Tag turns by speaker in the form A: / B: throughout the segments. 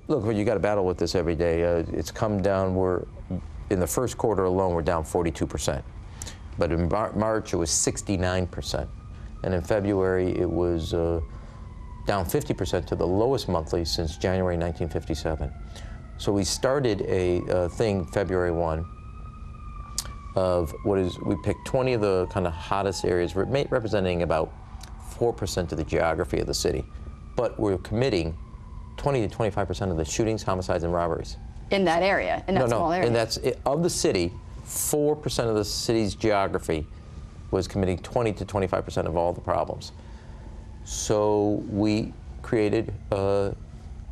A: Look, you got to battle with this every day. It's come down. In the first quarter alone, we're down 42%. But in March, it was 69%. And in February, it was down 50% to the lowest monthly since January 1957. So we started a thing February 1 of we picked 20 of the kind of hottest areas, representing about 4% of the geography of the city. But we're committing 20 to 25% of the shootings, homicides, and robberies.
B: In that area, in that small area?
A: And that's, of the city, 4% of the city's geography was committing 20 to 25% of all the problems. So we created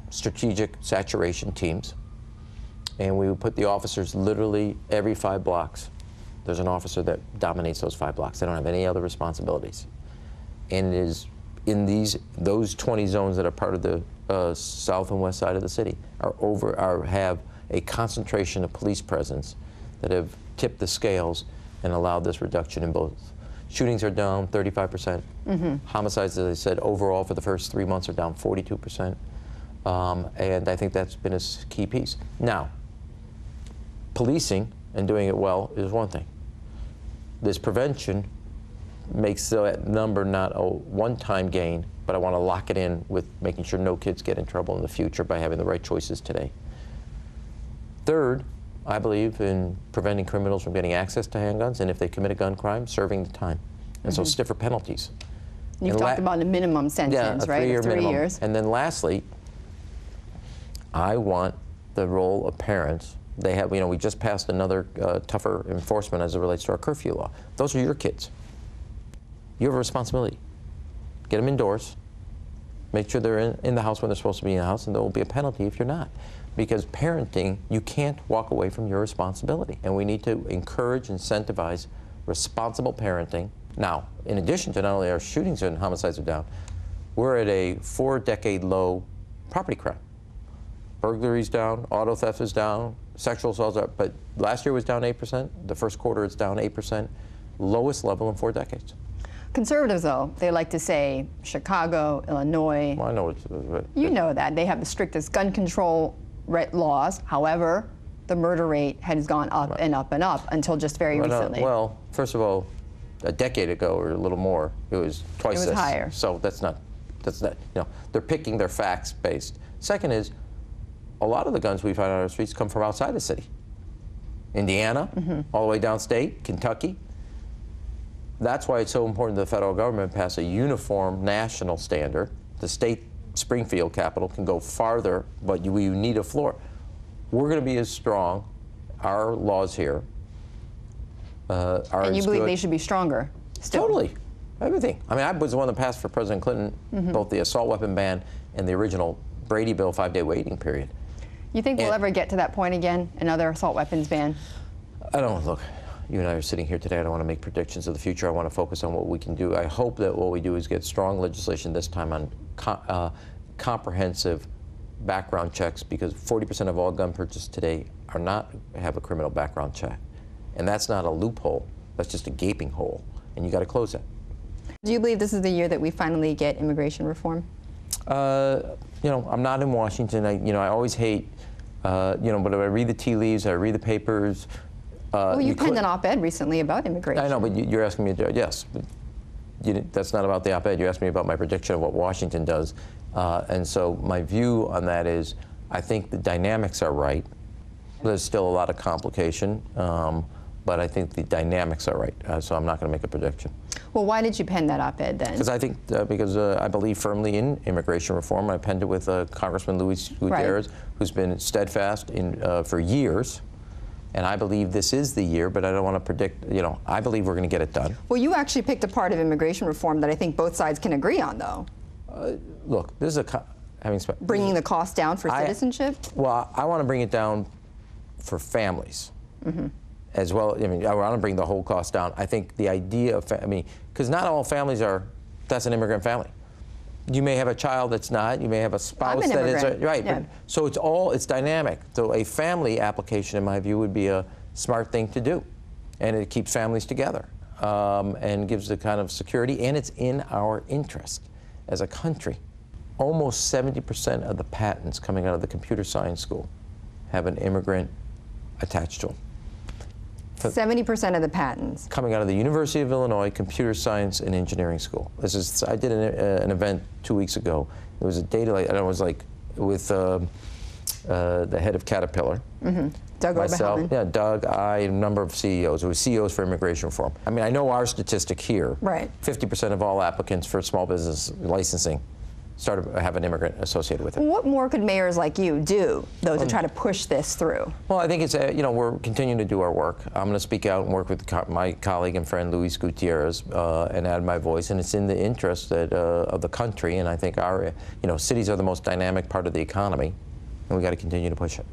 A: strategic saturation teams, and we would put the officers literally every 5 blocks. There's an officer that dominates those 5 blocks. They don't have any other responsibilities. And it is in those 20 zones that are part of the south and west side of the city have a concentration of police presence that have tipped the scales and allowed this reduction in both. Shootings are down 35%. Homicides, as I said, overall for the first 3 months are down 42%. And I think that's been a key piece. Now, policing and doing it well is one thing. This prevention makes that number not a one-time gain, but I want to lock it in with making sure no kids get in trouble in the future by having the right choices today. Third, I believe in preventing criminals from getting access to handguns, and if they commit a gun crime, serving the time. And so stiffer penalties.
B: You've talked about a minimum sentence, right?
A: 3-year minimum.
B: 3 years.
A: And then lastly, I want the role of parents. They have, we just passed another tougher enforcement as it relates to our curfew law. Those are your kids. You have a responsibility. Get them indoors. Make sure they're in the house when they're supposed to be in the house, and there will be a penalty if you're not. Because parenting, you can't walk away from your responsibility. And we need to encourage, incentivize responsible parenting. Now, in addition to not only our shootings and homicides are down, we're at a 4-decade low property crime. Burglary's down, auto theft is down, sexual assaults are, but last year was down 8%. The first quarter it's down 8%. Lowest level in 4 decades.
B: Conservatives, though, they like to say Chicago, Illinois.
A: Well, I know
B: you know that. They have the strictest gun control laws. However, the murder rate has gone up and up and up until just very recently.
A: Well, first of all, a decade ago or a little more, it was twice this.
B: It was higher.
A: So that's not, they're picking their facts based. Second is, a lot of the guns we find on our streets come from outside the city. Indiana, all the way downstate, Kentucky. That's why it's so important the federal government pass a uniform national standard. The state Springfield capital can go farther, but we need a floor. We're going to be as strong. Our laws here are
B: and you
A: as
B: believe
A: good.
B: They should be stronger still?
A: Totally. Everything. I mean, I was the one that passed for President Clinton both the assault weapon ban and the original Brady bill 5-day waiting period.
B: You think we'll ever get to that point again, another assault weapons ban?
A: I don't, look, you and I are sitting here today. I don't want to make predictions of the future. I want to focus on what we can do. I hope that what we do is get strong legislation this time on comprehensive background checks, because 40% of all gun purchases today have a criminal background check. And that's not a loophole. That's just a gaping hole. And you got to close that.
B: Do you believe this is the year that we finally get immigration reform?
A: I'm not in Washington. I always hate, but if I read the tea leaves, I read the papers.
B: Well, you penned an op-ed recently about immigration.
A: I know, but you're asking me to, yes. But that's not about the op-ed. You asked me about my prediction of what Washington does. And so my view on that is, I think the dynamics are right. There's still a lot of complication, but I think the dynamics are right. So I'm not going to make a prediction.
B: Well, why did you pen that op-ed then?
A: Because I think, I believe firmly in immigration reform. I penned it with Congressman Luis Gutierrez, who's been steadfast for years. And I believe this is the year, but I don't want to predict, I believe we're going to get it done.
B: Well, you actually picked a part of immigration reform that I think both sides can agree on, though.
A: Look, this is
B: bringing the cost down for citizenship?
A: Well, I want to bring it down for families. As well. I want to bring the whole cost down. I think the idea of, because not all families that's an immigrant family. You may have a child that's not. You may have a spouse that is. Right.
B: Yeah.
A: But, so it's dynamic. So a family application, in my view, would be a smart thing to do. And it keeps families together and gives the kind of security. And it's in our interest as a country. almost 70% of the patents coming out of the computer science school have an immigrant attached to them.
B: 70% of the patents.
A: Coming out of the University of Illinois Computer Science and Engineering School. I did an event 2 weeks ago. It was a data, and it was like with the head of Caterpillar.
B: Mm-hmm. Doug
A: myself,
B: Oberhelman.
A: yeah, Doug, I, a number of CEOs. It was CEOs for immigration reform. I mean, I know our statistic here.
B: Right.
A: 50% of all applicants for small business licensing have an immigrant associated with it.
B: What more could mayors like you do, though, to try to push this through?
A: Well, I think it's, we're continuing to do our work. I'm going to speak out and work with my colleague and friend Luis Gutierrez and add my voice, and it's in the interest of the country, and I think our, cities are the most dynamic part of the economy, and we got to continue to push it.